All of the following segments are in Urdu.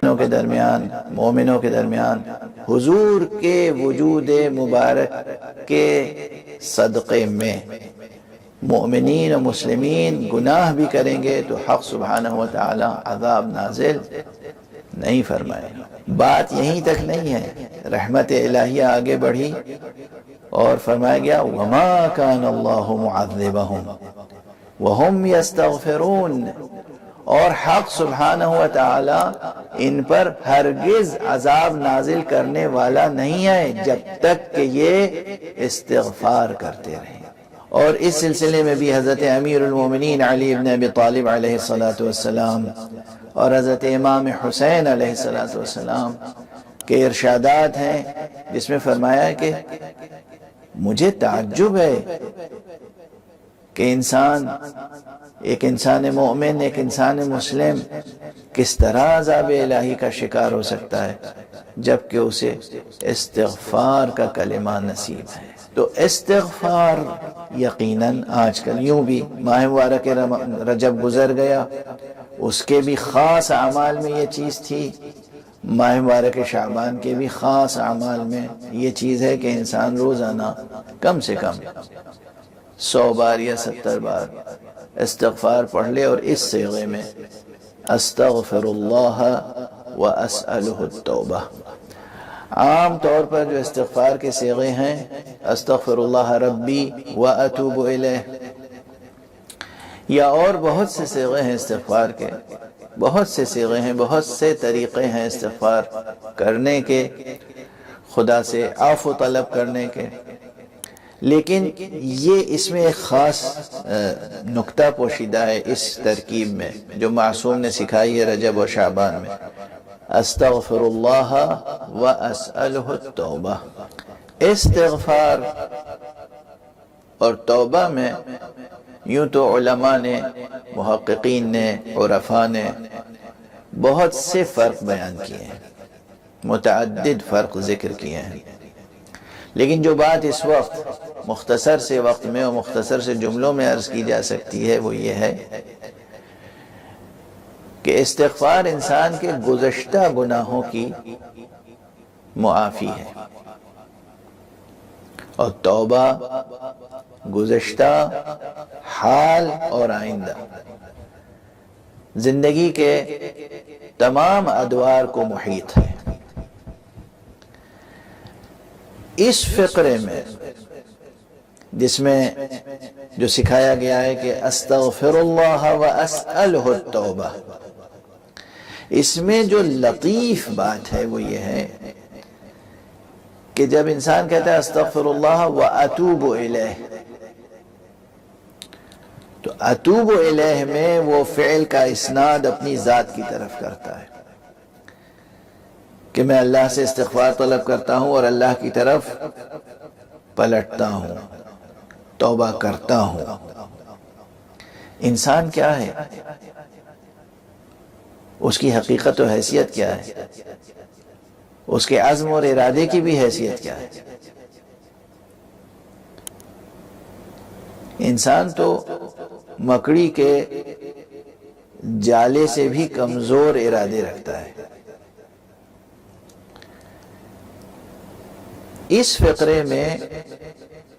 مسلمانوں کے درمیان، مومنوں کے درمیان حضور کے وجود مبارک کے صدقے میں مومنین و مسلمین گناہ بھی کریں گے تو حق سبحانہ و تعالی عذاب نازل نہیں فرمائے گا۔ بات یہیں تک نہیں ہے، رحمت الہیہ آگے بڑھی اور فرمایا گیا وَمَا كَانَ اللَّهُ مُعَذِّبَهُمْ وَهُمْ يَسْتَغْفِرُونَ، اور حق سبحانہ و تعالی ان پر ہرگز عذاب نازل کرنے والا نہیں ہے جب تک کہ یہ استغفار کرتے رہیں۔ اور اس سلسلے میں بھی حضرت امیر المومنین علی بن ابی طالب علیہ السلام اور حضرت امام حسین علیہ السلام کے ارشادات ہیں، جس میں فرمایا کہ مجھے تعجب ہے کہ ایک انسان مومن، ایک انسان مسلم کس طرح عذاب الہی کا شکار ہو سکتا ہے جبکہ اسے استغفار کا کلمہ نصیب ہے۔ تو استغفار یقیناً آج کل یوں بھی ماہ مبارک رجب گزر گیا، اس کے بھی خاص اعمال میں یہ چیز تھی، ماہ مبارک شعبان کے بھی خاص اعمال میں یہ چیز ہے کہ انسان روزانہ کم سے کم 100 بار یا 70 بار استغفار پڑھ لے، اور اس صیغے میں استغفر اللہ واسألہ التوبہ۔ عام طور پر جو استغفار کے صیغے ہیں استغفر اللہ ربی واتوب الیہ، یا اور بہت سے صیغے ہیں استغفار کے، بہت سے صیغے ہیں، بہت سے طریقے ہیں استغفار کرنے کے، خدا سے عفو طلب کرنے کے، لیکن یہ اس میں ایک خاص نکتہ پوشیدہ ہے اس ترکیب میں جو معصوم نے سکھائی ہے رجب و شعبان میں، استغفر اللہ واسألہ التوبہ۔ استغفار اور توبہ میں یوں تو علماء نے، محققین نے، عرفاء نے بہت سے فرق بیان کیے ہیں، متعدد فرق ذکر کیے ہیں، لیکن جو بات اس وقت مختصر سے وقت میں اور مختصر سے جملوں میں عرض کی جا سکتی ہے وہ یہ ہے کہ استغفار انسان کے گزشتہ گناہوں کی معافی ہے، اور توبہ گزشتہ، حال اور آئندہ زندگی کے تمام ادوار کو محیط ہے۔ اس فقرے میں جس میں جو سکھایا گیا ہے کہ استغفر اللہ واسألہ التوبہ، اس میں جو لطیف بات ہے وہ یہ ہے کہ جب انسان کہتا ہے استغفر اللہ واتوب الیہ، تو اتوب الیہ میں وہ فعل کا اسناد اپنی ذات کی طرف کرتا ہے کہ میں اللہ سے استغفار طلب کرتا ہوں اور اللہ کی طرف پلٹتا ہوں، توبہ کرتا ہوں۔ انسان کیا ہے، اس کی حقیقت و حیثیت کیا ہے، اس کے عزم اور ارادے کی بھی حیثیت کیا ہے؟ انسان تو مکڑی کے جالے سے بھی کمزور ارادے رکھتا ہے۔ اس فقرے میں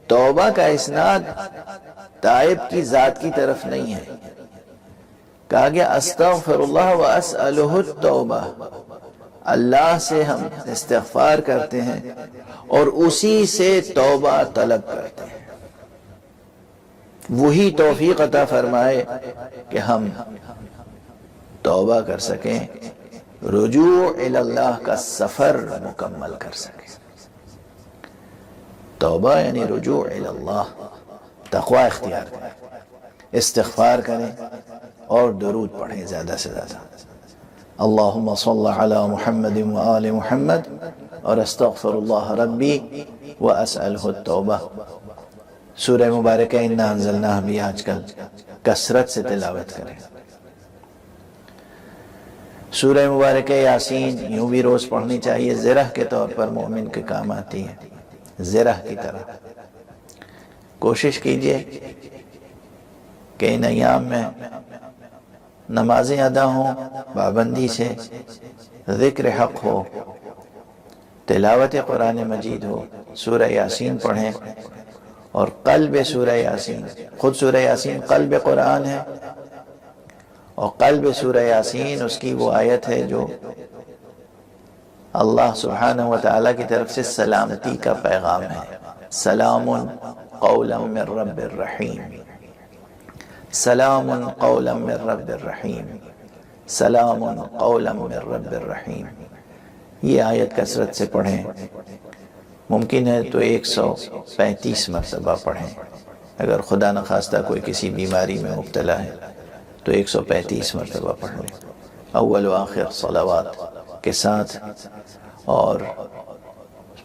توبہ کا اسناد تائب کی ذات کی طرف نہیں ہے، کہا گیا استغفر اللہ واسألہ التوبہ، اللہ سے ہم استغفار کرتے ہیں اور اسی سے توبہ طلب کرتے ہیں، وہی توفیق عطا فرمائے کہ ہم توبہ کر سکیں، رجوع اللہ کا سفر مکمل کر سکیں۔ توبہ یعنی رجوع اللہ، تقوی اختیار کریں، استغفار کریں اور درود پڑھیں زیادہ سے زیادہ، اللہم صل علی محمد وآل محمد، اور استغفر اللہ ربی واسألہ التوبہ۔ سورہ مبارکہ انا انزلناہ بھی آج کل کثرت سے تلاوت کریں۔ سورہ مبارکہ یاسین یوں بھی روز پڑھنی چاہیے، زرہ کے طور پر مومن کے کام آتی ہے، زرہ کی طرح۔ کوشش کیجئے کہ ان ایام میں نمازیں ادا ہوں پابندی سے، ذکر حق ہو، تلاوت قرآن مجید ہو، سورہ یاسین پڑھیں، اور قلب سورہ یاسین، خود سورہ یاسین قلب قرآن ہے، اور قلب سورہ یاسین اس کی وہ آیت ہے جو اللہ سبحانہ وتعالی کی طرف سے سلامتی کا پیغام ہے۔ سلام قولا من رب الرحیم، سلام قولا من رب الرحیم، سلام قولا من رب الرحیم۔ یہ آیت کثرت سے پڑھیں، ممکن ہے تو 135 مرتبہ پڑھیں، اگر خدا نخواستہ کوئی کسی بیماری میں مبتلا ہے تو 135 مرتبہ پڑھیں، اول و آخر صلوات کے ساتھ، اور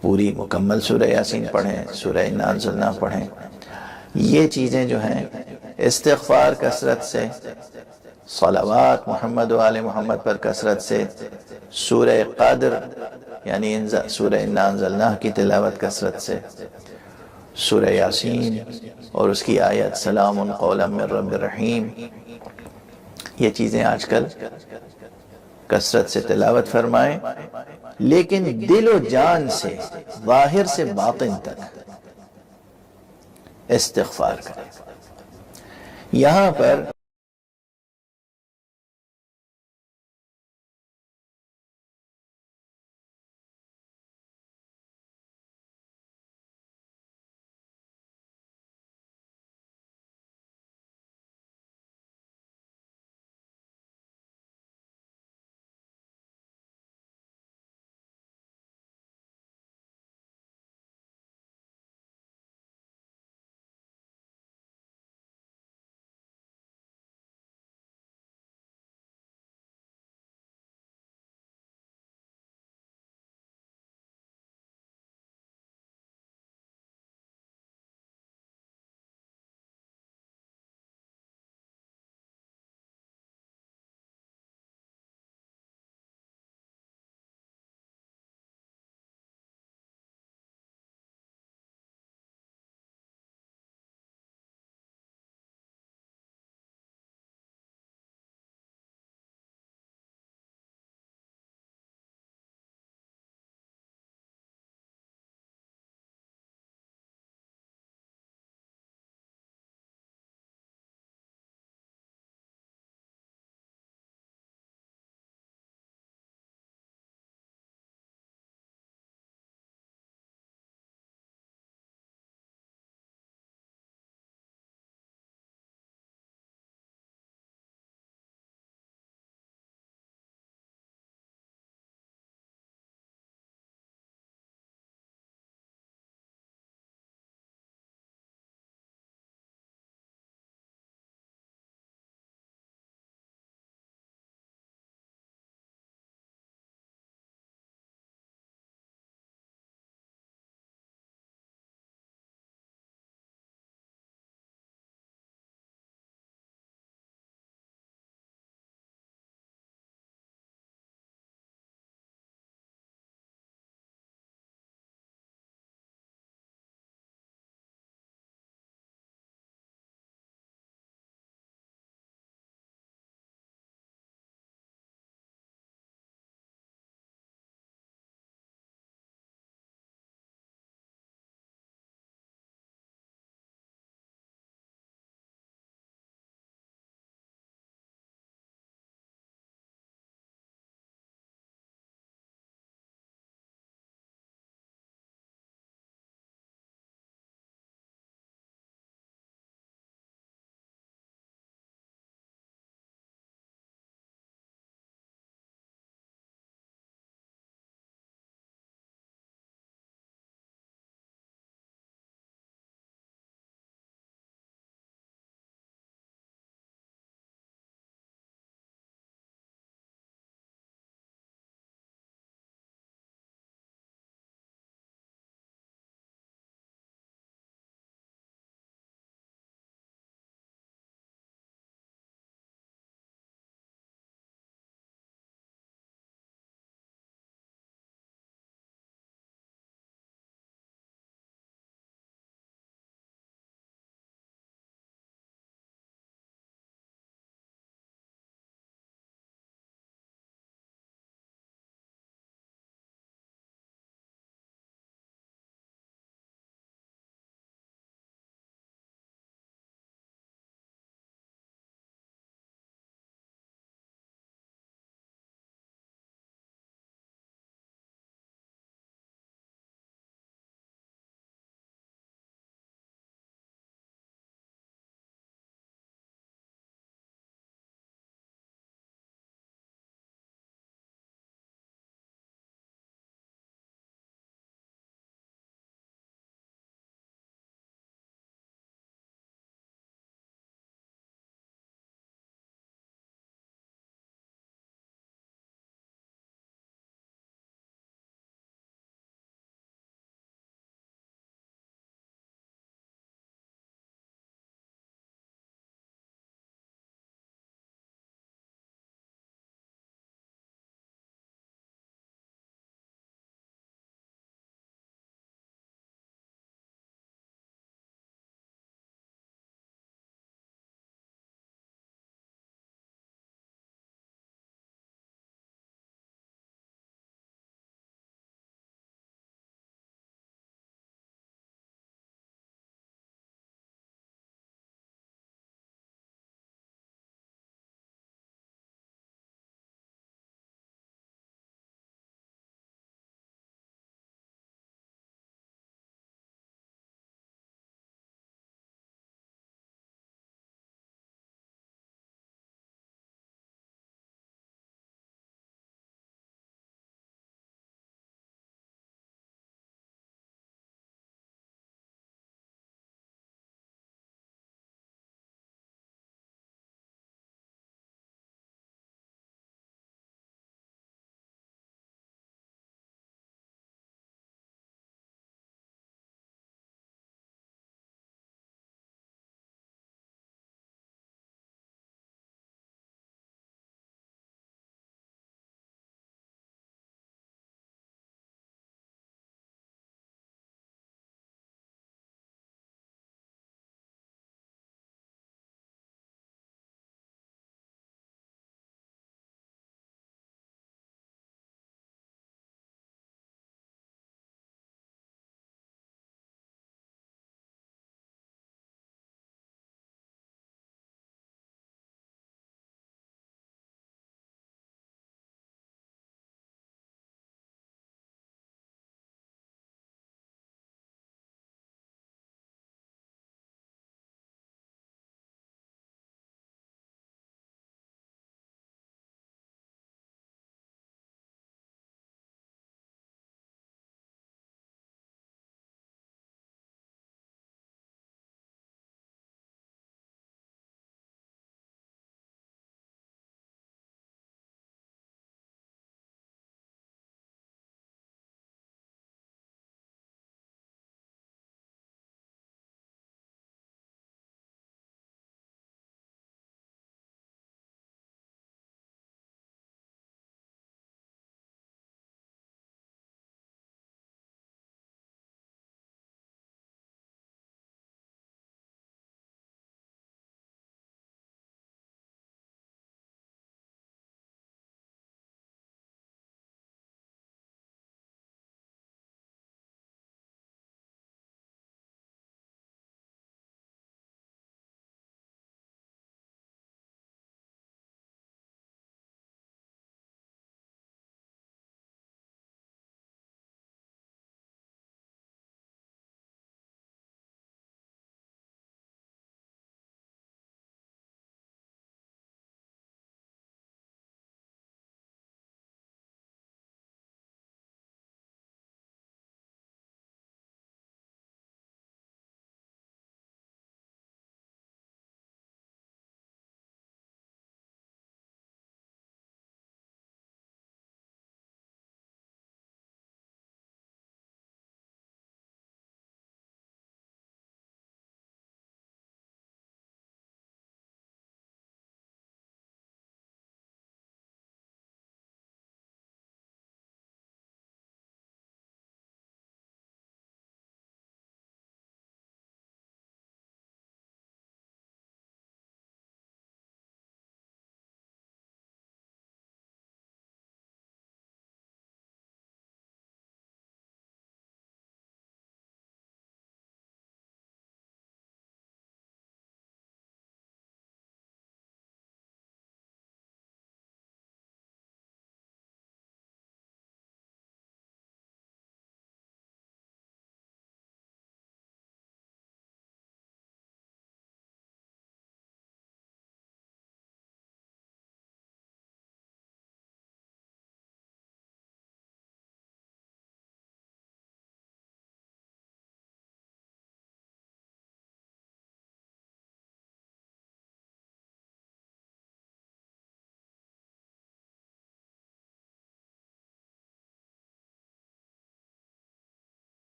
پوری مکمل سورہ یاسین پڑھیں، سورہ انا انزلناہ پڑھیں۔ یہ چیزیں جو ہیں استغفار کثرت سے، صلوات محمد و آل محمد پر کثرت سے، سورہ قدر یعنی سورہ انا انزلناہ کی تلاوت کثرت سے، سورہ یاسین اور اس کی آیت سلام قولا من رب الرحیم، یہ چیزیں آج کل کثرت سے تلاوت فرمائیں، لیکن دل و جان سے، ظاہر سے باطن تک استغفار کریں۔ یہاں پر